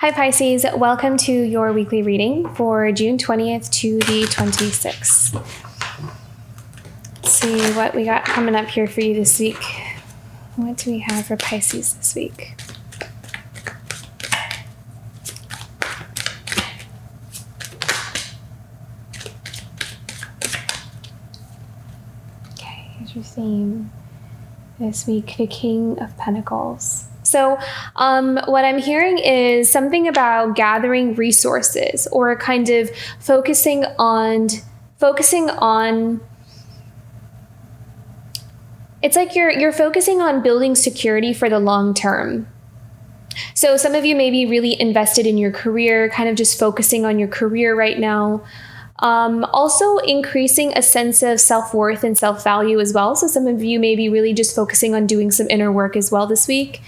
Hi Pisces, welcome to your weekly reading for June 20th to the 26th. Let's see what we got coming up here for you this week. What do we have for Pisces this week? Okay, here's your theme this week, the King of Pentacles. So what I'm hearing is something about gathering resources or kind of focusing on, it's like you're focusing on building security for the long term. So some of you may be really invested in your career, kind of just focusing on your career right now. Also increasing a sense of self-worth and self-value as well. So some of you may be really just focusing on doing some inner work as well this week.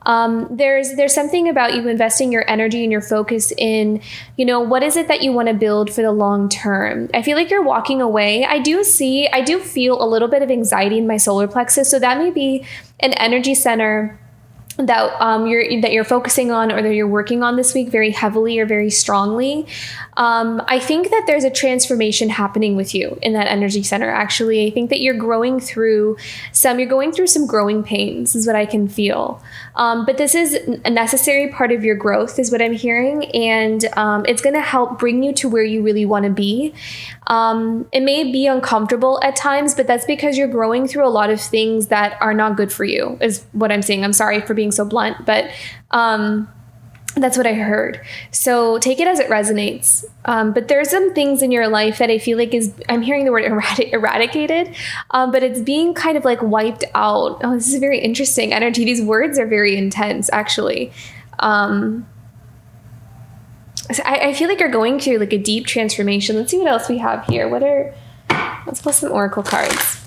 There's something about you investing your energy and your focus in, what is it that you want to build for the long term? I feel like you're walking away. I do feel a little bit of anxiety in my solar plexus. So that may be an energy center that you're focusing on or that you're working on this week very heavily or very strongly. I think that there's a transformation happening with you in that energy center. Actually, I think that you're going through some growing pains is what I can feel. But this is a necessary part of your growth is what I'm hearing. And it's going to help bring you to where you really want to be. It may be uncomfortable at times, but that's because you're growing through a lot of things that are not good for you is what I'm saying. I'm sorry for being so blunt, but that's what I heard. So take it as it resonates. But there's some things in your life that I feel like I'm hearing the word eradicated, but it's being kind of like wiped out. Oh, this is a very interesting energy. These words are very intense, actually. I feel like you're going through like a deep transformation. Let's see what else we have here. Let's pull some oracle cards.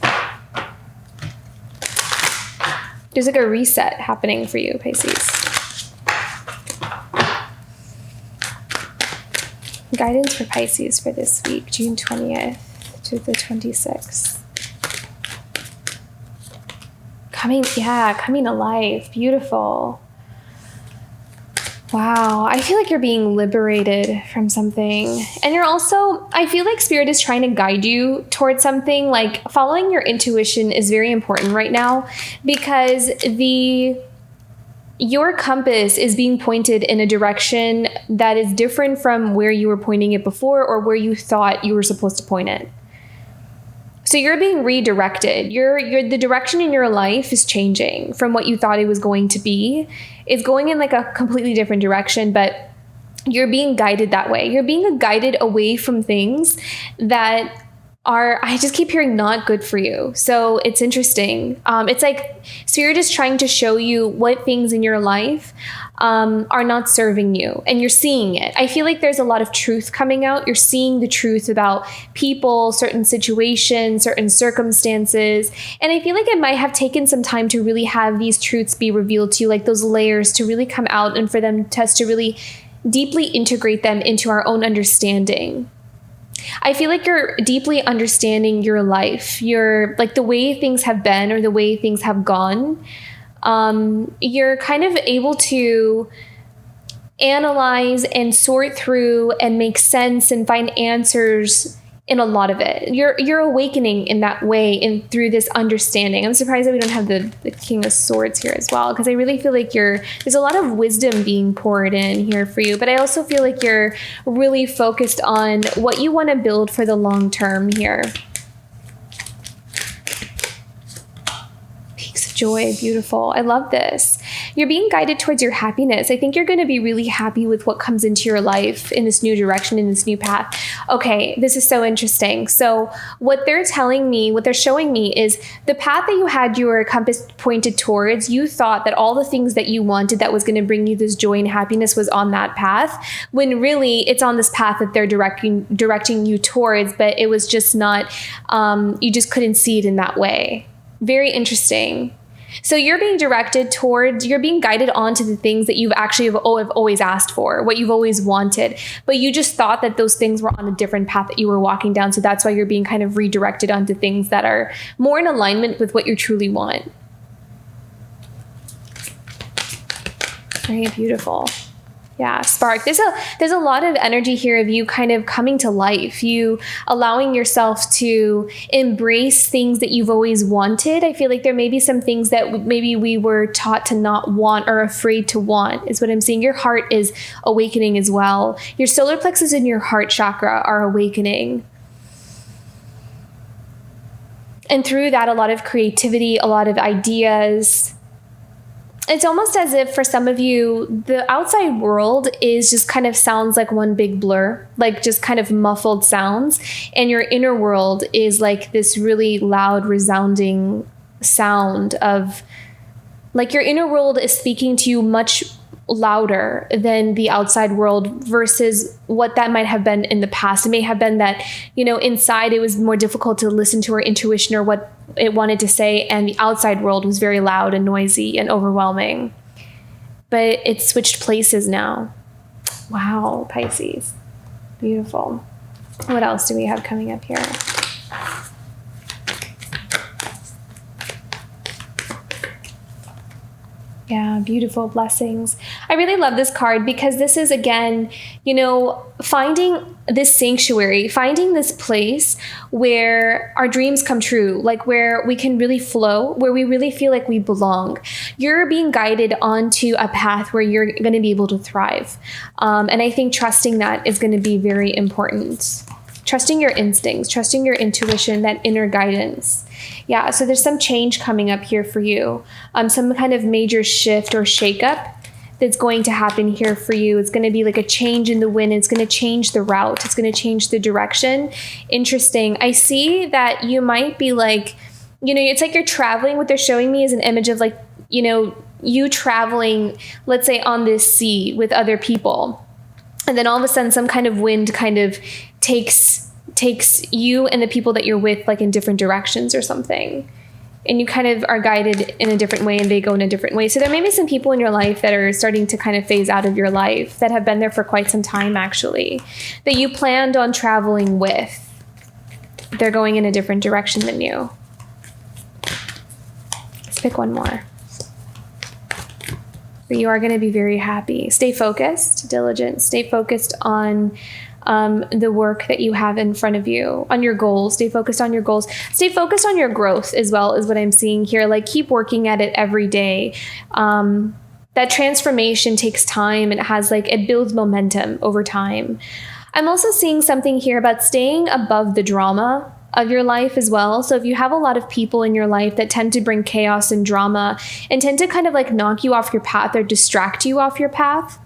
There's like a reset happening for you, Pisces. Guidance for Pisces for this week, June 20th to the 26th. Coming alive. Beautiful. Wow, I feel like you're being liberated from something. And I feel like Spirit is trying to guide you towards something. Like following your intuition is very important right now because your compass is being pointed in a direction that is different from where you were pointing it before or where you thought you were supposed to point it. So you're being redirected. The direction in your life is changing from what you thought it was going to be. It's going in like a completely different direction, but you're being guided that way. You're being guided away from things that I just keep hearing not good for you. So it's interesting. It's like Spirit is trying to show you what things in your life are not serving you, and you're seeing it. I feel like there's a lot of truth coming out. You're seeing the truth about people, certain situations, certain circumstances. And I feel like it might have taken some time to really have these truths be revealed to you, like those layers to really come out and for us to really deeply integrate them into our own understanding. I feel like you're deeply understanding your life, like the way things have been or the way things have gone. You're kind of able to analyze and sort through and make sense and find answers in a lot of it. You're awakening in that way and through this understanding. I'm surprised that we don't have the King of Swords here as well, because I really feel like there's a lot of wisdom being poured in here for you. But I also feel like you're really focused on what you want to build for the long term here. Peaks of joy, beautiful. I love this. You're being guided towards your happiness. I think you're going to be really happy with what comes into your life in this new direction, in this new path. Okay, this is so interesting. So what they're showing me is the path that you had your compass pointed towards. You thought that all the things that you wanted that was going to bring you this joy and happiness was on that path, when really it's on this path that they're directing you towards, but it was just not, you just couldn't see it in that way. Very interesting. So you're being guided onto the things that you've actually have always asked for, what you've always wanted, but you just thought that those things were on a different path that you were walking down. So that's why you're being kind of redirected onto things that are more in alignment with what you truly want. Very beautiful. Yeah, spark. There's a lot of energy here of you kind of coming to life, you allowing yourself to embrace things that you've always wanted. I feel like there may be some things that maybe we were taught to not want or afraid to want, is what I'm seeing. Your heart is awakening as well. Your solar plexus and your heart chakra are awakening. And through that, a lot of creativity, a lot of ideas. It's almost as if for some of you, the outside world is just kind of sounds like one big blur, like just kind of muffled sounds. And your inner world is like this really loud, resounding sound of, like, your inner world is speaking to you much louder than the outside world versus what that might have been in the past. It may have been that, inside it was more difficult to listen to our intuition or what it wanted to say, and the outside world was very loud and noisy and overwhelming. But it's switched places now. Wow, Pisces. Beautiful. What else do we have coming up here? Yeah, beautiful blessings. I really love this card because this is, again, finding this sanctuary, finding this place where our dreams come true, like where we can really flow, where we really feel like we belong. You're being guided onto a path where you're going to be able to thrive. And I think trusting that is going to be very important. Trusting your instincts, trusting your intuition, that inner guidance. Yeah, so there's some change coming up here for you. Some kind of major shift or shakeup that's going to happen here for you. It's going to be like a change in the wind. It's going to change the route. It's going to change the direction. Interesting. I see that you might be like, it's like you're traveling. What they're showing me is an image of like, you traveling, let's say on this sea with other people. And then all of a sudden some kind of wind kind of takes you and the people that you're with like in different directions or something. And you kind of are guided in a different way and they go in a different way. So there may be some people in your life that are starting to kind of phase out of your life that have been there for quite some time, actually, that you planned on traveling with. They're going in a different direction than you. Let's pick one more. But you are going to be very happy. Stay focused, diligent. Stay focused on the work that you have in front of you, on your goals. Stay focused on your goals. Stay focused on your growth as well, is what I'm seeing here. Like, keep working at it every day. That transformation takes time, and it builds momentum over time. I'm also seeing something here about staying above the drama of your life as well. So if you have a lot of people in your life that tend to bring chaos and drama and tend to kind of like knock you off your path or distract you off your path,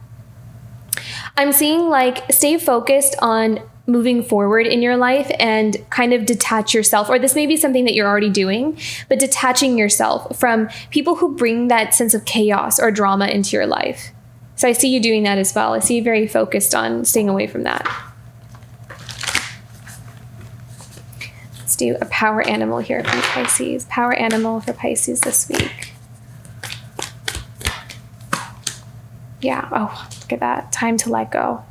I'm seeing like stay focused on moving forward in your life and kind of detach yourself, or this may be something that you're already doing, but detaching yourself from people who bring that sense of chaos or drama into your life. So I see you doing that as well. I see you very focused on staying away from that. Let's do a power animal here for Pisces. Power animal for Pisces this week. Yeah. Oh, look at that. Time to let go.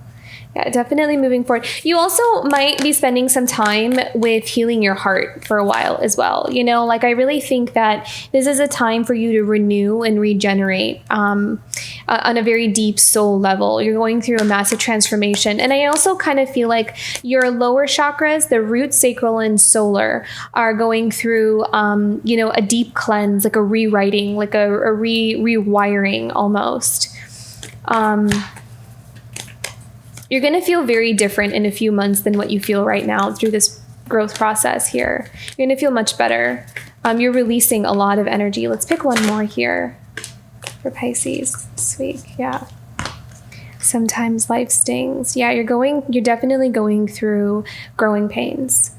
Yeah, definitely moving forward. You also might be spending some time with healing your heart for a while as well. I really think that this is a time for you to renew and regenerate on a very deep soul level. You're going through a massive transformation. And I also kind of feel like your lower chakras, the root, sacral, and solar, are going through, a deep cleanse, like a rewriting, like a rewiring almost. You're going to feel very different in a few months than what you feel right now through this growth process here. You're going to feel much better. You're releasing a lot of energy. Let's pick one more here for Pisces this week. Yeah. Sometimes life stings. Yeah, you're definitely going through growing pains.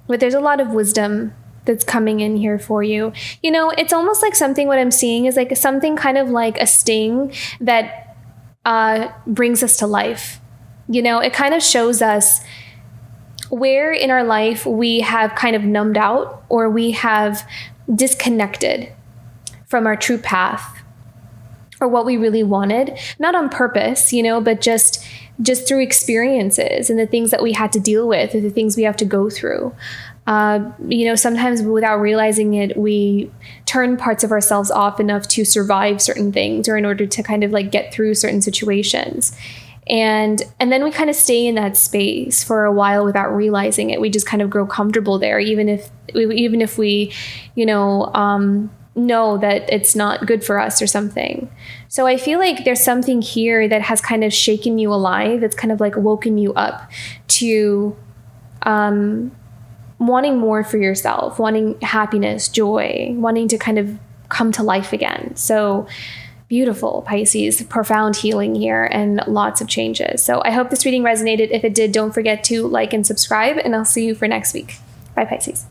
But there's a lot of wisdom that's coming in here for you. It's almost like something, what I'm seeing is like something kind of like a sting that brings us to life. It kind of shows us where in our life we have kind of numbed out or we have disconnected from our true path or what we really wanted, not on purpose, but just through experiences and the things that we had to deal with or the things we have to go through. Sometimes without realizing it, we turn parts of ourselves off enough to survive certain things or in order to kind of like get through certain situations. And then we kind of stay in that space for a while without realizing it. We just kind of grow comfortable there, even if we, know that it's not good for us or something. So I feel like there's something here that has kind of shaken you alive. It's kind of like woken you up to wanting more for yourself, wanting happiness, joy, wanting to kind of come to life again. So beautiful, Pisces, profound healing here and lots of changes. So I hope this reading resonated. If it did, don't forget to like and subscribe, and I'll see you for next week. Bye, Pisces.